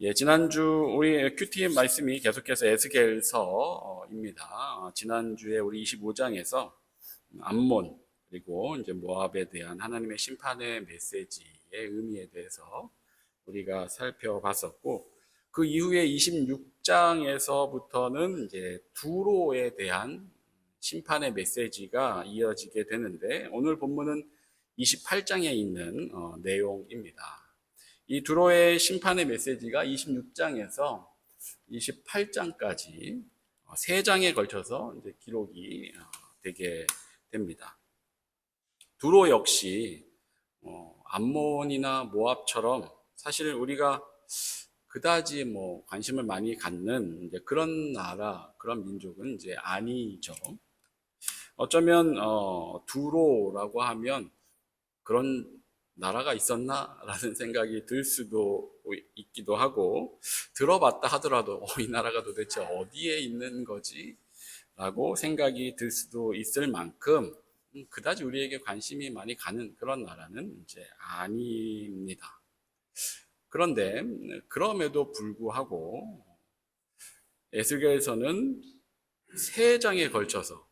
예, 지난주 우리 큐티 말씀이 계속해서 에스겔서입니다. 지난주에 우리 25장에서 암몬 그리고 이제 모압에 대한 하나님의 심판의 메시지의 의미에 대해서 우리가 살펴봤었고, 그 이후에 26장에서부터는 이제 두로에 대한 심판의 메시지가 이어지게 되는데, 오늘 본문은 28장에 있는 내용입니다. 이 두로의 심판의 메시지가 26장에서 28장까지 세 장에 걸쳐서 이제 기록이 되게 됩니다. 두로 역시 암몬이나 모압처럼 사실 우리가 그다지 관심을 많이 갖는 이제 그런 나라, 그런 민족은 이제 아니죠. 어쩌면 두로라고 하면 그런 나라가 있었나라는 생각이 들 수도 있기도 하고, 들어봤다 하더라도 이 나라가 도대체 어디에 있는 거지? 라고 생각이 들 수도 있을 만큼 그다지 우리에게 관심이 많이 가는 그런 나라는 이제 아닙니다. 그런데 그럼에도 불구하고 에스겔서는 세 장에 걸쳐서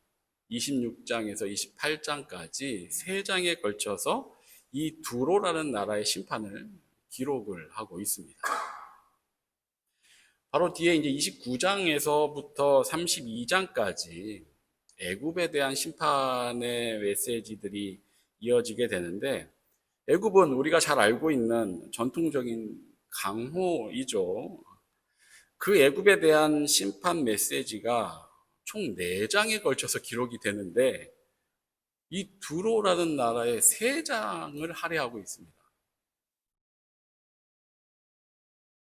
26장에서 28장까지 세 장에 걸쳐서 이 두로라는 나라의 심판을 기록을 하고 있습니다. 바로 뒤에 이제 29장에서부터 32장까지 애굽에 대한 심판의 메시지들이 이어지게 되는데, 애굽은 우리가 잘 알고 있는 전통적인 강호이죠. 그 애굽에 대한 심판 메시지가 총 4장에 걸쳐서 기록이 되는데, 이 두로라는 나라의 3장을 할애하고 있습니다.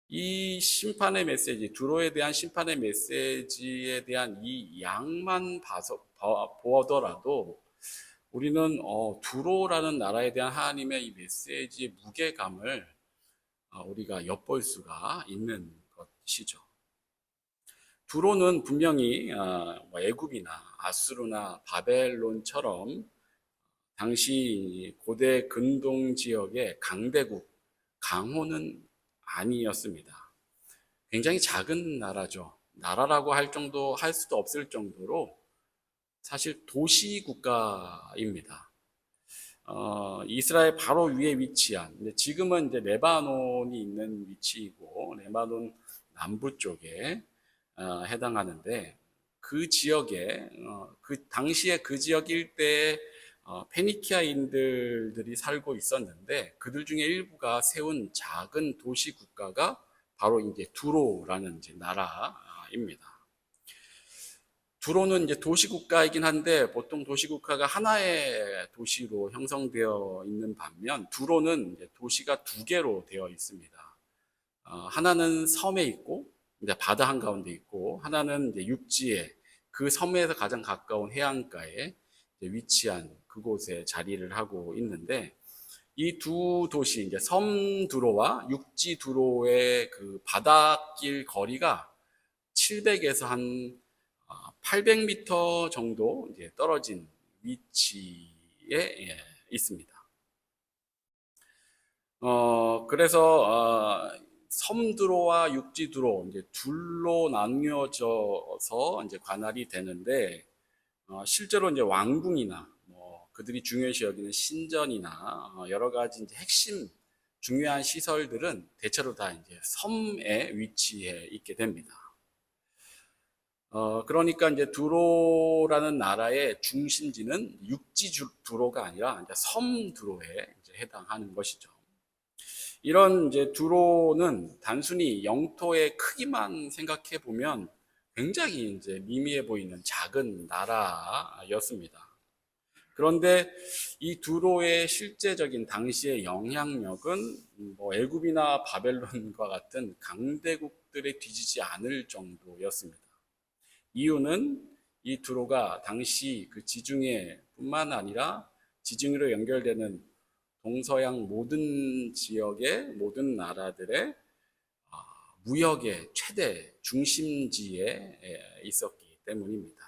이 심판의 메시지, 두로에 대한 심판의 메시지에 대한 이 양만 보더라도 우리는 두로라는 나라에 대한 하나님의 이 메시지의 무게감을 우리가 엿볼 수가 있는 것이죠. 두로는 분명히 애굽이나 아수르나 바벨론처럼 당시 고대 근동 지역의 강대국, 강호는 아니었습니다. 굉장히 작은 나라죠. 나라라고 할 수도 없을 정도로 사실 도시 국가입니다. 이스라엘 바로 위에 위치한, 지금은 이제 레바논이 있는 위치이고, 레바논 남부 쪽에 해당하는데, 그 지역에 그 당시에 그 지역 일대에 페니키아인들이 살고 있었는데, 그들 중에 일부가 세운 작은 도시 국가가 바로 이제 두로라는 이제 나라입니다. 두로는 이제 도시 국가이긴 한데, 보통 도시 국가가 하나의 도시로 형성되어 있는 반면, 두로는 이제 도시가 2개로 되어 있습니다. 하나는 섬에 있고, 이제 바다 한가운데 있고, 하나는 이제 육지에, 그 섬에서 가장 가까운 해안가에 위치한 그곳에 자리를 하고 있는데, 이 두 도시, 이제 섬 두로와 육지 두로의 그 바닷길 거리가 700에서 한 800m 정도 이제 떨어진 위치에 있습니다. 그래서 섬두로와 육지두로 이제 둘로 나뉘어져서 이제 관할이 되는데, 실제로 이제 왕궁이나 그들이 중요시 여기는 신전이나 여러 가지 이제 핵심 중요한 시설들은 대체로 다 이제 섬에 위치해 있게 됩니다. 그러니까 이제 두로라는 나라의 중심지는 육지 두로가 아니라 이제 섬 두로에 이제 해당하는 것이죠. 이런 이제 두로는 단순히 영토의 크기만 생각해 보면 굉장히 이제 미미해 보이는 작은 나라였습니다. 그런데 이 두로의 실제적인 당시의 영향력은 애굽이나 바벨론과 같은 강대국들에 뒤지지 않을 정도였습니다. 이유는 이 두로가 당시 그 지중해 뿐만 아니라 지중해로 연결되는 동서양 모든 지역의 모든 나라들의 무역의 최대 중심지에 있었기 때문입니다.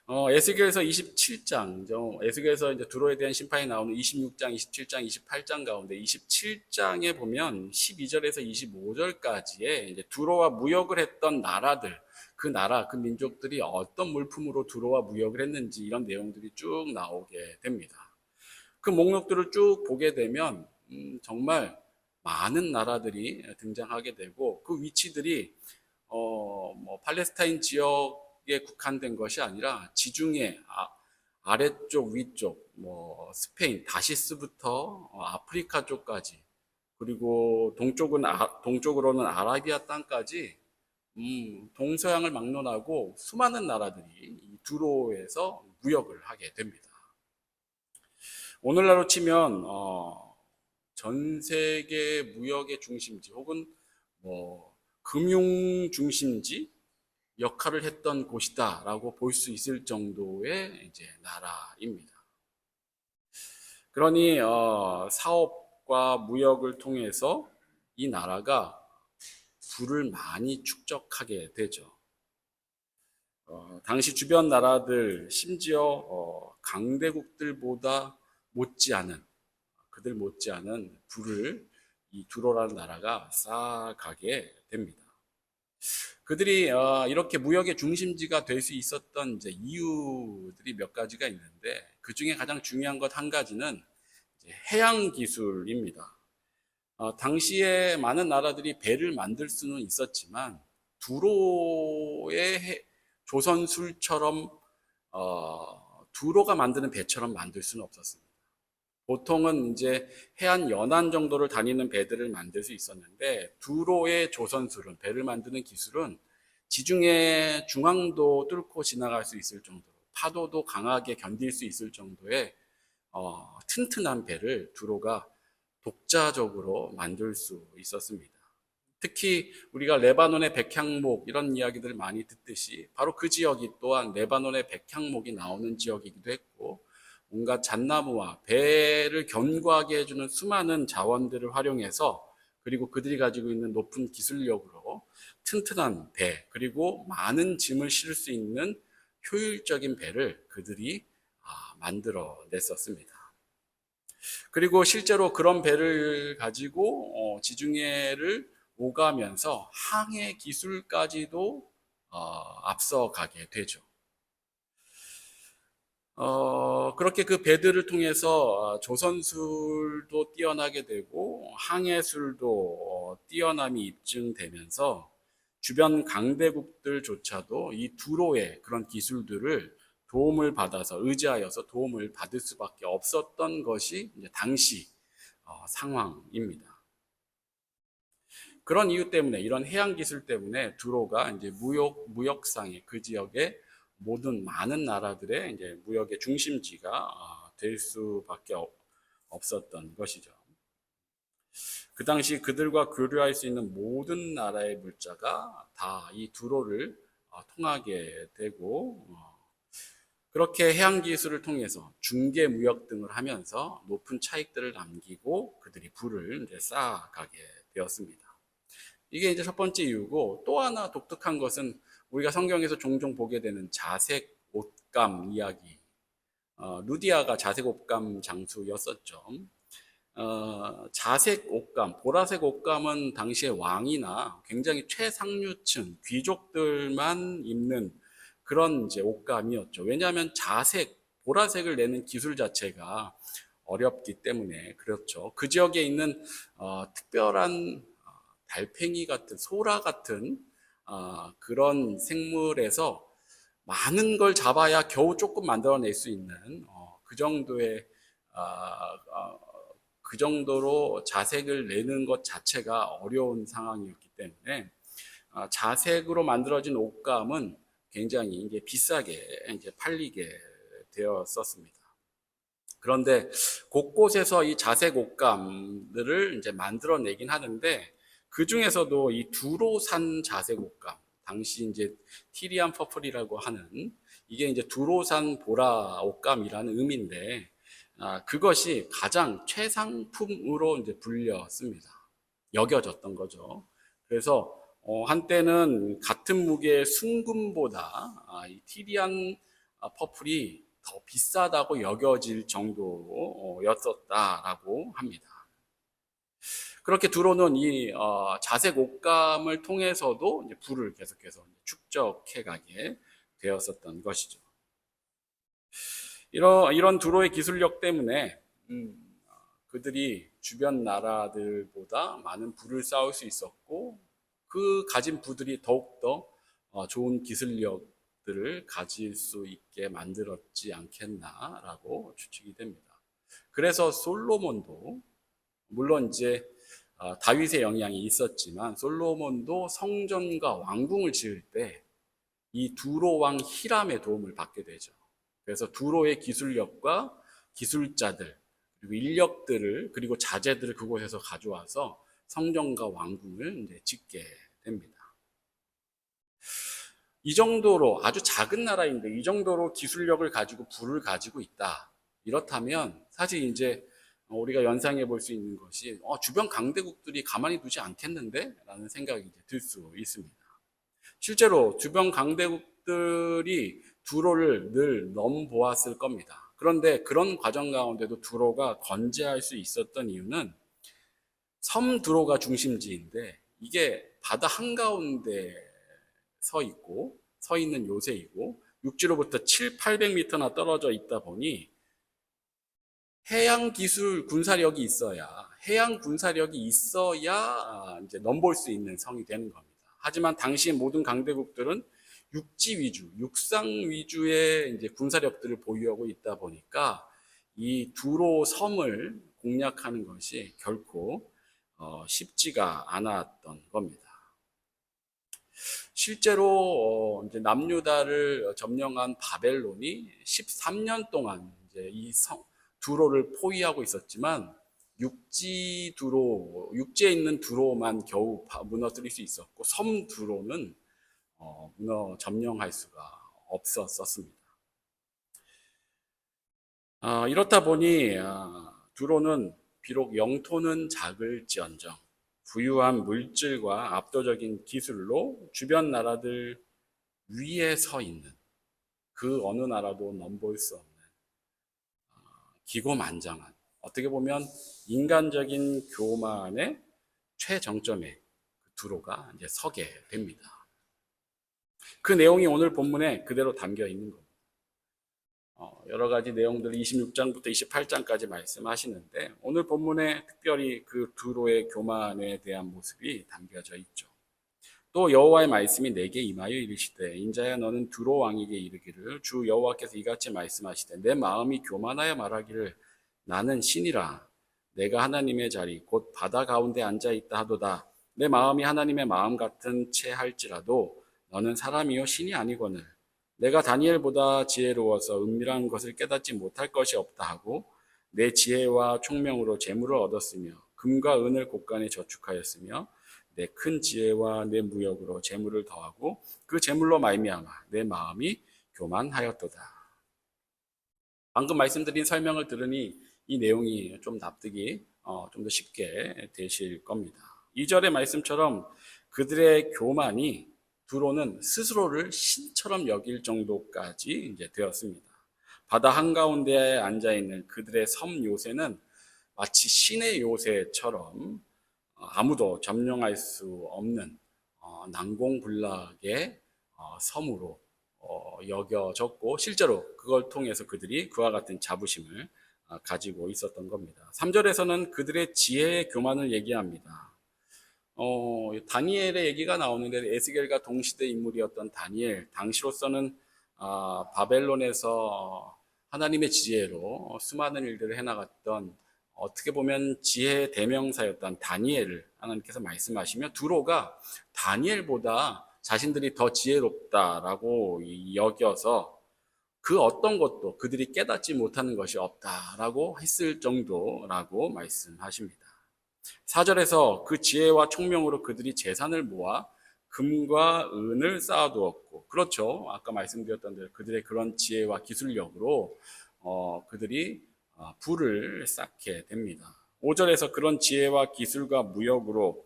에스겔서 27장, 에스겔서 이제 두로에 대한 심판이 나오는 26장, 27장, 28장 가운데 27장에 보면 12절에서 25절까지의 이제 두로와 무역을 했던 나라들, 그 나라, 그 민족들이 어떤 물품으로 두로와 무역을 했는지 이런 내용들이 쭉 나오게 됩니다. 그 목록들을 쭉 보게 되면 정말 많은 나라들이 등장하게 되고 그 위치들이 뭐 팔레스타인 지역에 국한된 것이 아니라 지중해 아래쪽 위쪽 뭐 스페인 다시스부터 아프리카 쪽까지 그리고 동쪽으로는 아라비아 땅까지 동서양을 막론하고 수많은 나라들이 이 두로에서 무역을 하게 됩니다. 오늘날로 치면 전 세계 무역의 중심지 혹은 뭐 금융 중심지 역할을 했던 곳이다라고 볼 수 있을 정도의 이제 나라입니다. 그러니 사업과 무역을 통해서 이 나라가 부를 많이 축적하게 되죠. 당시 주변 나라들 심지어 강대국들보다 그들 못지않은 부를 이 두로라는 나라가 쌓아가게 됩니다. 그들이 이렇게 무역의 중심지가 될 수 있었던 이제 이유들이 몇 가지가 있는데 그 중에 가장 중요한 것 한 가지는 해양 기술입니다. 당시에 많은 나라들이 배를 만들 수는 있었지만 두로의 조선술처럼 두로가 만드는 배처럼 만들 수는 없었습니다. 보통은 이제 해안 연안 정도를 다니는 배들을 만들 수 있었는데 두로의 조선술은 배를 만드는 기술은 지중해 중앙도 뚫고 지나갈 수 있을 정도로 파도도 강하게 견딜 수 있을 정도의 튼튼한 배를 두로가 독자적으로 만들 수 있었습니다. 특히 우리가 레바논의 백향목 이런 이야기들을 많이 듣듯이 바로 그 지역이 또한 레바논의 백향목이 나오는 지역이기도 했고 온갖 잣나무와 배를 견고하게 해주는 수많은 자원들을 활용해서 그리고 그들이 가지고 있는 높은 기술력으로 튼튼한 배 그리고 많은 짐을 실을 수 있는 효율적인 배를 그들이 만들어 냈었습니다. 그리고 실제로 그런 배를 가지고 지중해를 오가면서 항해 기술까지도 앞서가게 되죠. 그렇게 그 배들을 통해서 조선술도 뛰어나게 되고 항해술도 뛰어남이 입증되면서 주변 강대국들조차도 이 두로의 그런 기술들을 도움을 받아서 의지하여서 도움을 받을 수밖에 없었던 것이 이제 당시 상황입니다. 그런 이유 때문에 이런 해양 기술 때문에 두로가 이제 무역상의 그 지역의 모든 많은 나라들의 이제 무역의 중심지가 될 수밖에 없었던 것이죠. 그 당시 그들과 교류할 수 있는 모든 나라의 물자가 다 이 두로를 통하게 되고 그렇게 해양 기술을 통해서 중개 무역 등을 하면서 높은 차익들을 남기고 그들이 부를 이제 쌓아가게 되었습니다. 이게 이제 첫 번째 이유고 또 하나 독특한 것은 우리가 성경에서 종종 보게 되는 자색 옷감 이야기. 루디아가 자색 옷감 장수였었죠. 자색 옷감, 보라색 옷감은 당시의 왕이나 굉장히 최상류층 귀족들만 입는 그런 이제 옷감이었죠. 왜냐하면 보라색을 내는 기술 자체가 어렵기 때문에 그렇죠. 그 지역에 있는 특별한 달팽이 같은 소라 같은 그런 생물에서 많은 걸 잡아야 겨우 조금 만들어낼 수 있는 그 정도의 그 정도로 자색을 내는 것 자체가 어려운 상황이었기 때문에 자색으로 만들어진 옷감은 굉장히 이제 비싸게 이제 팔리게 되었었습니다. 그런데 곳곳에서 이 자색 옷감들을 이제 만들어내긴 하는데 그 중에서도 이 두로산 자색 옷감, 당시 이제 티리안 퍼플이라고 하는 이게 이제 두로산 보라 옷감이라는 의미인데 그것이 가장 최상품으로 이제 불렸습니다. 여겨졌던 거죠. 그래서 한때는 같은 무게의 순금보다 이 티리안 퍼플이 더 비싸다고 여겨질 정도였었다라고 합니다. 그렇게 두로는 이 자색 옷감을 통해서도 이제 부를 계속해서 축적해 가게 되었었던 것이죠. 이런 두로의 기술력 때문에 그들이 주변 나라들보다 많은 부를 쌓을 수 있었고, 그 가진 부들이 더욱더 좋은 기술력들을 가질 수 있게 만들었지 않겠나라고 추측이 됩니다. 그래서 솔로몬도, 물론 이제 다윗의 영향이 있었지만, 솔로몬도 성전과 왕궁을 지을 때 이 두로 왕 히람의 도움을 받게 되죠. 그래서 두로의 기술력과 기술자들, 그리고 인력들을, 그리고 자재들을 그곳에서 가져와서 성전과 왕궁을 이제 짓게 됩니다. 이 정도로, 아주 작은 나라인데 이 정도로 기술력을 가지고 부를 가지고 있다. 이렇다면 사실 이제 우리가 연상해 볼 수 있는 것이 주변 강대국들이 가만히 두지 않겠는데? 라는 생각이 들 수 있습니다. 실제로 주변 강대국들이 두로를 늘 넘보았을 겁니다. 그런데 그런 과정 가운데도 두로가 건재할 수 있었던 이유는 섬 두로가 중심지인데 이게 바다 한가운데 서 있는 요새이고 육지로부터 7, 800m나 떨어져 있다 보니 해양 기술 군사력이 있어야 이제 넘볼 수 있는 성이 되는 겁니다. 하지만 당시 모든 강대국들은 육지 위주, 육상 위주의 이제 군사력들을 보유하고 있다 보니까 이 두로 섬을 공략하는 것이 결코 쉽지가 않았던 겁니다. 실제로 이제 남유다를 점령한 바벨론이 13년 동안 이제 이 두로를 포위하고 있었지만 육지에 있는 두로만 겨우 무너뜨릴 수 있었고 섬 두로는 점령할 수가 없었습니다. 이렇다 보니 두로는 비록 영토는 작을지언정 부유한 물질과 압도적인 기술로 주변 나라들 위에 서 있는, 그 어느 나라도 넘볼 수 없는 기고만장한, 어떻게 보면 인간적인 교만의 최정점에 두로가 이제 서게 됩니다. 그 내용이 오늘 본문에 그대로 담겨 있는 겁니다. 여러 가지 내용들 26장부터 28장까지 말씀하시는데 오늘 본문에 특별히 그 두로의 교만에 대한 모습이 담겨져 있죠. 또 여호와의 말씀이 내게 임하여 이르시되 인자야 너는 두로 왕에게 이르기를 주 여호와께서 이같이 말씀하시되 내 마음이 교만하여 말하기를 나는 신이라 내가 하나님의 자리 곧 바다 가운데 앉아 있다 하도다 내 마음이 하나님의 마음 같은 채 할지라도 너는 사람이요 신이 아니거늘 내가 다니엘보다 지혜로워서 은밀한 것을 깨닫지 못할 것이 없다 하고 내 지혜와 총명으로 재물을 얻었으며 금과 은을 곳간에 저축하였으며 내 큰 지혜와 내 무역으로 재물을 더하고 그 재물로 말미암아 내 마음이 교만하였도다. 방금 말씀드린 설명을 들으니 이 내용이 좀 납득이 좀 더 쉽게 되실 겁니다. 2절의 말씀처럼 그들의 교만이 두로는 스스로를 신처럼 여길 정도까지 이제 되었습니다. 바다 한가운데에 앉아있는 그들의 섬 요새는 마치 신의 요새처럼 아무도 점령할 수 없는 난공불락의 섬으로 여겨졌고 실제로 그걸 통해서 그들이 그와 같은 자부심을 가지고 있었던 겁니다. 3절에서는 그들의 지혜의 교만을 얘기합니다. 다니엘의 얘기가 나오는데 에스겔과 동시대 인물이었던 다니엘, 당시로서는 바벨론에서 하나님의 지혜로 수많은 일들을 해나갔던 어떻게 보면 지혜의 대명사였던 다니엘을 하나님께서 말씀하시며 두로가 다니엘보다 자신들이 더 지혜롭다라고 여겨서 그 어떤 것도 그들이 깨닫지 못하는 것이 없다라고 했을 정도라고 말씀하십니다. 4절에서 그 지혜와 총명으로 그들이 재산을 모아 금과 은을 쌓아두었고 그렇죠. 아까 말씀드렸던 대로 그들의 그런 지혜와 기술력으로 그들이 부를 쌓게 됩니다. 5절에서 그런 지혜와 기술과 무역으로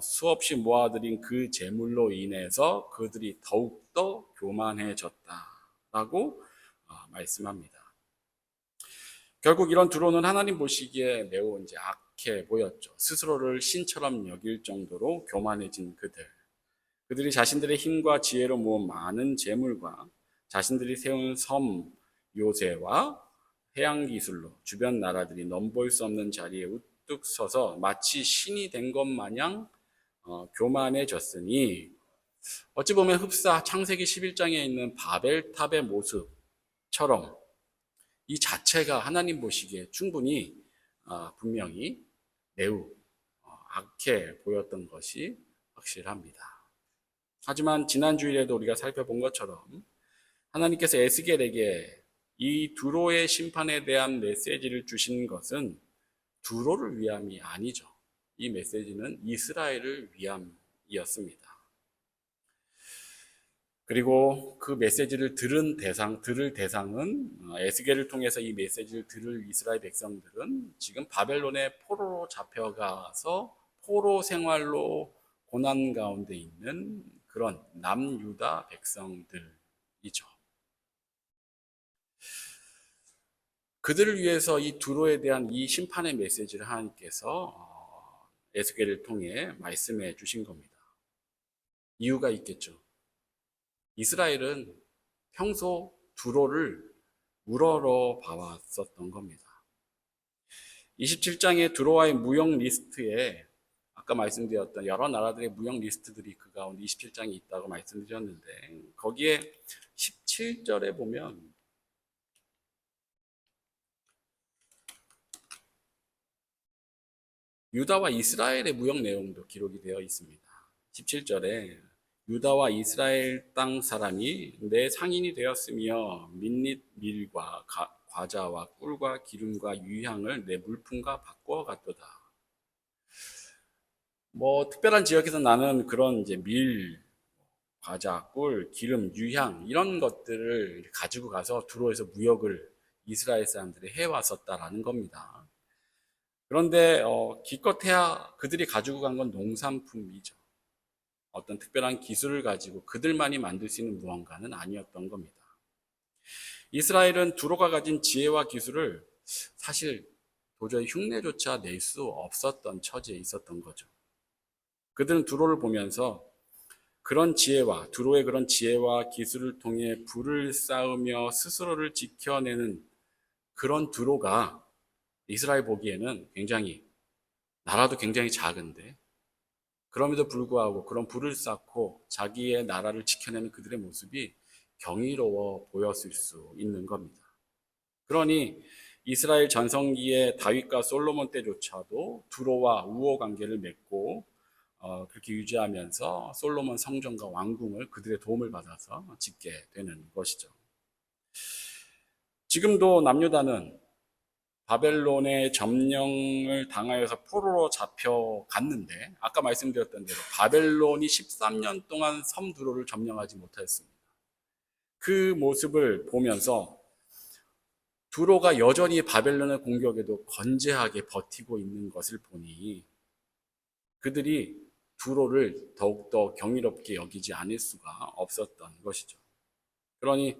수없이 모아들인 그 재물로 인해서 그들이 더욱더 교만해졌다. 라고 말씀합니다. 결국 이런 두로는 하나님 보시기에 매우 이제 악해 보였죠. 스스로를 신처럼 여길 정도로 교만해진 그들이 자신들의 힘과 지혜로 모은 많은 재물과 자신들이 세운 섬 요새와 해양 기술로 주변 나라들이 넘볼 수 없는 자리에 우뚝 서서 마치 신이 된 것 마냥 교만해졌으니, 어찌 보면 흡사 창세기 11장에 있는 바벨탑의 모습처럼 이 자체가 하나님 보시기에 충분히 분명히 매우 악해 보였던 것이 확실합니다. 하지만 지난 주일에도 우리가 살펴본 것처럼 하나님께서 에스겔에게 이 두로의 심판에 대한 메시지를 주신 것은 두로를 위함이 아니죠. 이 메시지는 이스라엘을 위함이었습니다. 그리고 그 메시지를 들을 대상은, 에스겔을 통해서 이 메시지를 들을 이스라엘 백성들은 지금 바벨론의 포로로 잡혀가서 포로 생활로 고난 가운데 있는 그런 남유다 백성들이죠. 그들을 위해서 이 두로에 대한 이 심판의 메시지를 하나님께서 에스겔을 통해 말씀해 주신 겁니다. 이유가 있겠죠. 이스라엘은 평소 두로를 우러러 봐왔었던 겁니다. 27장의 두로와의 무역 리스트에 아까 말씀드렸던 여러 나라들의 무역 리스트들이 그 가운데 27장에 있다고 말씀드렸는데, 거기에 17절에 보면 유다와 이스라엘의 무역 내용도 기록이 되어 있습니다. 17절에 유다와 이스라엘 땅 사람이 내 상인이 되었으며 민닛 밀과 과자와 꿀과 기름과 유향을 내 물품과 바꾸어 갔도다. 특별한 지역에서 나는 그런 이제 밀, 과자, 꿀, 기름, 유향 이런 것들을 가지고 가서 두로에서 무역을 이스라엘 사람들이 해왔었다라는 겁니다. 그런데 기껏해야 그들이 가지고 간 건 농산품이죠. 어떤 특별한 기술을 가지고 그들만이 만들 수 있는 무언가는 아니었던 겁니다. 이스라엘은 두로가 가진 지혜와 기술을 사실 도저히 흉내조차 낼 수 없었던 처지에 있었던 거죠. 그들은 두로를 보면서 두로의 그런 지혜와 기술을 통해 불을 쌓으며 스스로를 지켜내는 그런 두로가 이스라엘 보기에는 나라도 굉장히 작은데, 그럼에도 불구하고 그런 불을 쌓고 자기의 나라를 지켜내는 그들의 모습이 경이로워 보였을 수 있는 겁니다. 그러니 이스라엘 전성기의 다윗과 솔로몬 때조차도 두로와 우호 관계를 맺고 그렇게 유지하면서 솔로몬 성전과 왕궁을 그들의 도움을 받아서 짓게 되는 것이죠. 지금도 남유다는 바벨론의 점령을 당하여서 포로로 잡혀갔는데, 아까 말씀드렸던 대로 바벨론이 13년 동안 섬 두로를 점령하지 못하였습니다. 그 모습을 보면서 두로가 여전히 바벨론의 공격에도 건재하게 버티고 있는 것을 보니 그들이 두로를 더욱더 경이롭게 여기지 않을 수가 없었던 것이죠. 그러니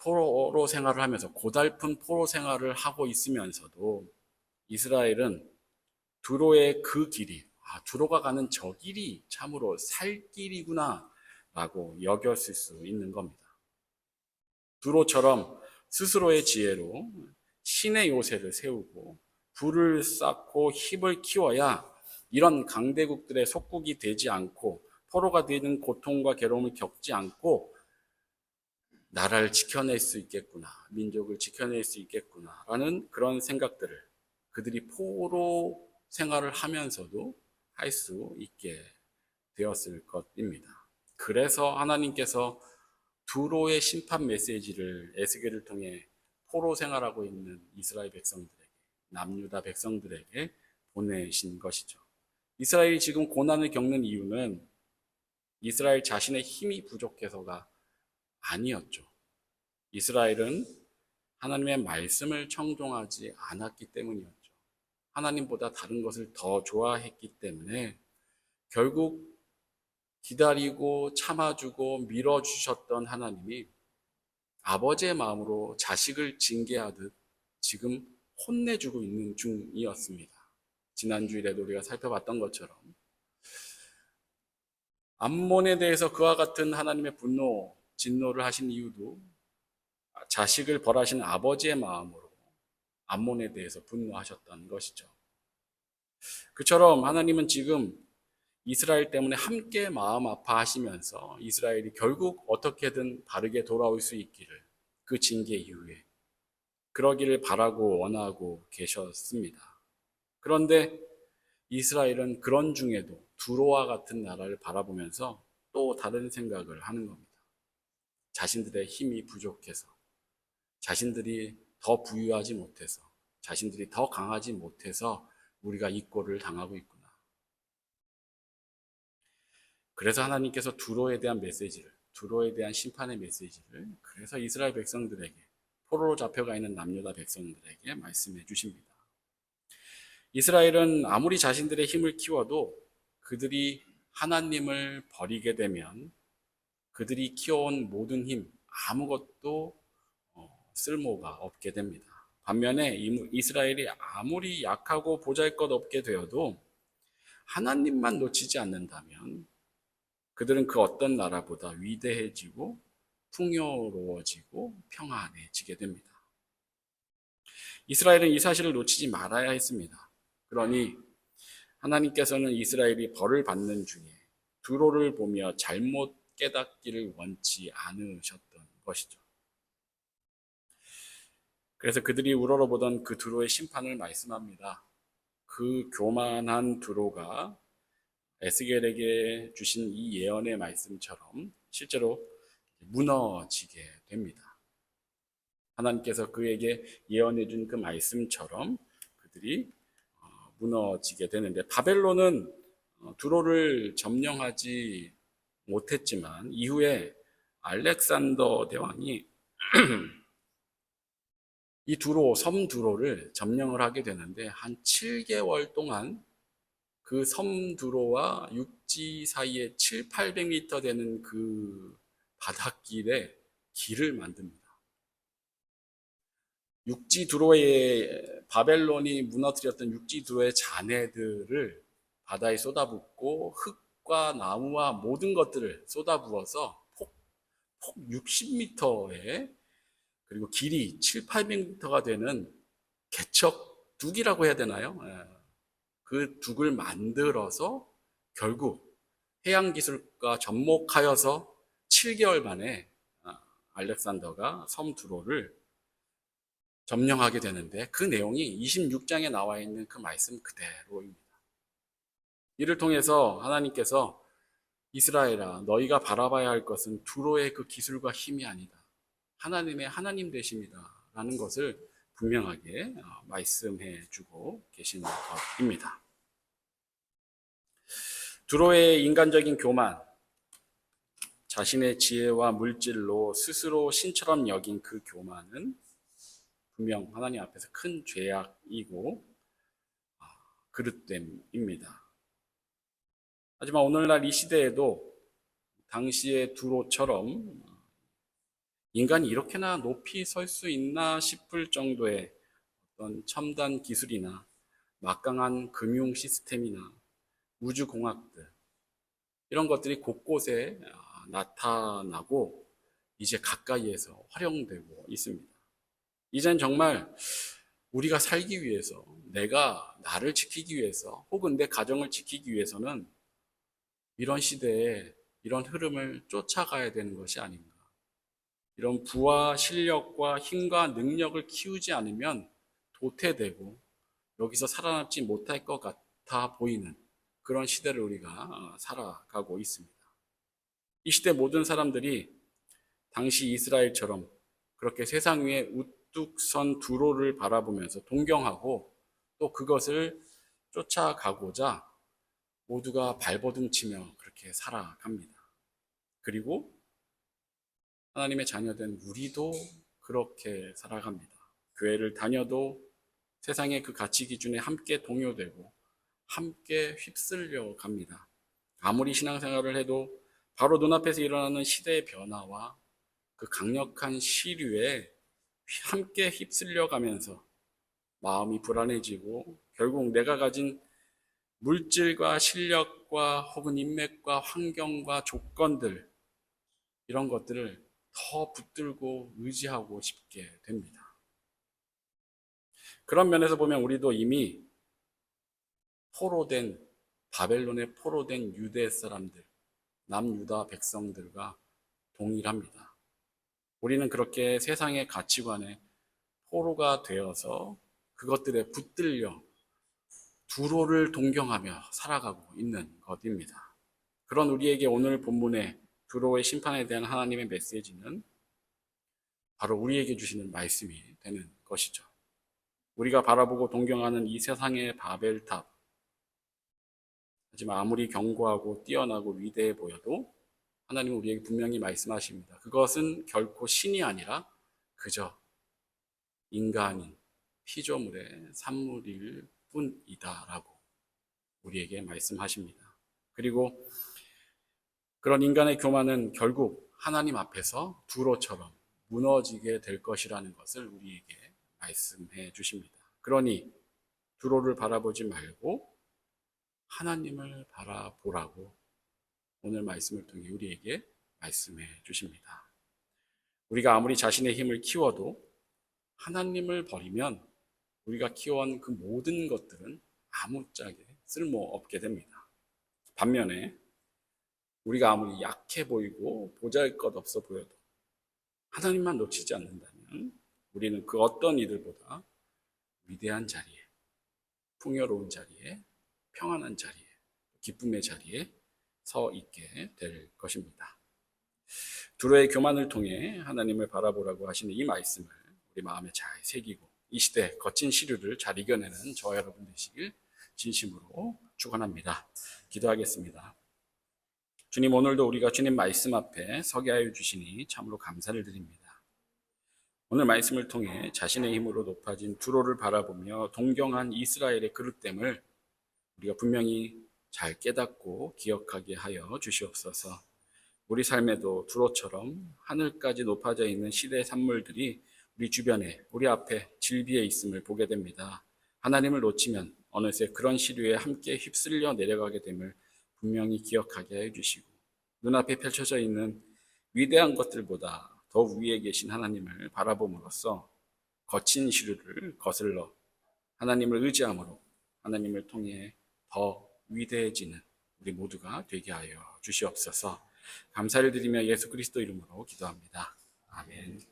포로 생활을 하면서, 고달픈 포로 생활을 하고 있으면서도 이스라엘은 두로의 그 길이, 두로가 가는 저 길이 참으로 살 길이구나 라고 여겼을 수 있는 겁니다. 두로처럼 스스로의 지혜로 신의 요새를 세우고 불을 쌓고 힘을 키워야 이런 강대국들의 속국이 되지 않고 포로가 되는 고통과 괴로움을 겪지 않고 나라를 지켜낼 수 있겠구나, 민족을 지켜낼 수 있겠구나 라는 그런 생각들을 그들이 포로 생활을 하면서도 할 수 있게 되었을 것입니다. 그래서 하나님께서 두로의 심판 메시지를 에스겔을 통해 포로 생활하고 있는 이스라엘 백성들에게, 남유다 백성들에게 보내신 것이죠. 이스라엘이 지금 고난을 겪는 이유는 이스라엘 자신의 힘이 부족해서가 아니었죠. 이스라엘은 하나님의 말씀을 청종하지 않았기 때문이었죠. 하나님보다 다른 것을 더 좋아했기 때문에 결국 기다리고 참아주고 밀어주셨던 하나님이 아버지의 마음으로 자식을 징계하듯 지금 혼내주고 있는 중이었습니다. 지난 주일에도 우리가 살펴봤던 것처럼 암몬에 대해서 그와 같은 하나님의 분노, 진노를 하신 이유도 자식을 벌하신 아버지의 마음으로 암몬에 대해서 분노하셨던 것이죠. 그처럼 하나님은 지금 이스라엘 때문에 함께 마음 아파하시면서 이스라엘이 결국 어떻게든 바르게 돌아올 수 있기를, 그 징계 이후에 그러기를 바라고 원하고 계셨습니다. 그런데 이스라엘은 그런 중에도 두로와 같은 나라를 바라보면서 또 다른 생각을 하는 겁니다. 자신들의 힘이 부족해서, 자신들이 더 부유하지 못해서, 자신들이 더 강하지 못해서 우리가 이 꼴을 당하고 있구나. 그래서 하나님께서 두로에 대한 메시지를, 두로에 대한 심판의 메시지를 그래서 이스라엘 백성들에게, 포로로 잡혀가 있는 남유다 백성들에게 말씀해 주십니다. 이스라엘은 아무리 자신들의 힘을 키워도 그들이 하나님을 버리게 되면 그들이 키워온 모든 힘, 아무것도 쓸모가 없게 됩니다. 반면에 이스라엘이 아무리 약하고 보잘것없게 되어도 하나님만 놓치지 않는다면 그들은 그 어떤 나라보다 위대해지고 풍요로워지고 평안해지게 됩니다. 이스라엘은 이 사실을 놓치지 말아야 했습니다. 그러니 하나님께서는 이스라엘이 벌을 받는 중에 두로를 보며 잘못 깨닫기를 원치 않으셨던 것이죠. 그래서 그들이 우러러보던 그 두로의 심판을 말씀합니다. 그 교만한 두로가 에스겔에게 주신 이 예언의 말씀처럼 실제로 무너지게 됩니다. 하나님께서 그에게 예언해 준 그 말씀처럼 그들이 무너지게 되는데, 바벨론은 두로를 점령하지 못했지만 이후에 알렉산더 대왕이 이 두로, 섬 두로를 점령을 하게 되는데 한 7개월 동안 그 섬 두로와 육지 사이에 7, 800m 되는 그 바닷길에 길을 만듭니다. 육지 두로의, 바벨론이 무너뜨렸던 육지 두로의 잔해들을 바다에 쏟아붓고 흙과 나무와 모든 것들을 쏟아부어서 폭 60m에, 그리고 길이 7, 800m가 되는 개척둑이라고 해야 되나요? 그 둑을 만들어서 결국 해양기술과 접목하여서 7개월 만에 알렉산더가 섬 두로를 점령하게 되는데, 그 내용이 26장에 나와 있는 그 말씀 그대로입니다. 이를 통해서 하나님께서 이스라엘아, 너희가 바라봐야 할 것은 두로의 그 기술과 힘이 아니다, 하나님의 하나님 되십니다 라는 것을 분명하게 말씀해 주고 계신 것입니다. 두로의 인간적인 교만, 자신의 지혜와 물질로 스스로 신처럼 여긴 그 교만은 분명 하나님 앞에서 큰 죄악이고 그릇됨입니다. 하지만 오늘날 이 시대에도 당시의 두로처럼 인간이 이렇게나 높이 설 수 있나 싶을 정도의 어떤 첨단 기술이나 막강한 금융 시스템이나 우주공학들, 이런 것들이 곳곳에 나타나고 이제 가까이에서 활용되고 있습니다. 이젠 정말 우리가 살기 위해서, 내가 나를 지키기 위해서, 혹은 내 가정을 지키기 위해서는 이런 시대에 이런 흐름을 쫓아가야 되는 것이 아닌가. 이런 부와 실력과 힘과 능력을 키우지 않으면 도태되고 여기서 살아남지 못할 것 같아 보이는 그런 시대를 우리가 살아가고 있습니다. 이 시대 모든 사람들이 당시 이스라엘처럼 그렇게 세상 위에 우뚝 선 두로를 바라보면서 동경하고 또 그것을 쫓아가고자 모두가 발버둥치며 그렇게 살아갑니다. 그리고 하나님의 자녀된 우리도 그렇게 살아갑니다. 교회를 다녀도 세상의 그 가치 기준에 함께 동요되고 함께 휩쓸려 갑니다. 아무리 신앙생활을 해도 바로 눈앞에서 일어나는 시대의 변화와 그 강력한 시류에 함께 휩쓸려 가면서 마음이 불안해지고 결국 내가 가진 물질과 실력과 혹은 인맥과 환경과 조건들, 이런 것들을 더 붙들고 의지하고 싶게 됩니다. 그런 면에서 보면 우리도 이미 바벨론에 포로된 유대 사람들, 남유다 백성들과 동일합니다. 우리는 그렇게 세상의 가치관에 포로가 되어서 그것들에 붙들려 두로를 동경하며 살아가고 있는 것입니다. 그런 우리에게 오늘 본문의 두로의 심판에 대한 하나님의 메시지는 바로 우리에게 주시는 말씀이 되는 것이죠. 우리가 바라보고 동경하는 이 세상의 바벨탑, 하지만 아무리 견고하고 뛰어나고 위대해 보여도 하나님은 우리에게 분명히 말씀하십니다. 그것은 결코 신이 아니라 그저 인간인 피조물의 산물일 뿐이다라고 우리에게 말씀하십니다. 그리고 그런 인간의 교만은 결국 하나님 앞에서 두로처럼 무너지게 될 것이라는 것을 우리에게 말씀해 주십니다. 그러니 두로를 바라보지 말고 하나님을 바라보라고 오늘 말씀을 통해 우리에게 말씀해 주십니다. 우리가 아무리 자신의 힘을 키워도 하나님을 버리면 우리가 키워온 그 모든 것들은 아무짝에 쓸모없게 됩니다. 반면에 우리가 아무리 약해 보이고 보잘것없어 보여도 하나님만 놓치지 않는다면 우리는 그 어떤 이들보다 위대한 자리에, 풍요로운 자리에, 평안한 자리에, 기쁨의 자리에 서 있게 될 것입니다. 두로의 교만을 통해 하나님을 바라보라고 하시는 이 말씀을 우리 마음에 잘 새기고 이 시대 거친 시류를 잘 이겨내는 저와 여러분 되시길 진심으로 축원합니다. 기도하겠습니다. 주님, 오늘도 우리가 주님 말씀 앞에 서게 하여 주시니 참으로 감사를 드립니다. 오늘 말씀을 통해 자신의 힘으로 높아진 두로를 바라보며 동경한 이스라엘의 그릇됨을 우리가 분명히 잘 깨닫고 기억하게 하여 주시옵소서. 우리 삶에도 두로처럼 하늘까지 높아져 있는 시대의 산물들이 우리 주변에, 우리 앞에 질비해 있음을 보게 됩니다. 하나님을 놓치면 어느새 그런 시류에 함께 휩쓸려 내려가게 됨을 분명히 기억하게 해주시고 눈앞에 펼쳐져 있는 위대한 것들보다 더 위에 계신 하나님을 바라봄으로써 거친 시류를 거슬러 하나님을 의지함으로 하나님을 통해 더 위대해지는 우리 모두가 되게 하여 주시옵소서. 감사를 드리며 예수 그리스도 이름으로 기도합니다. 아멘.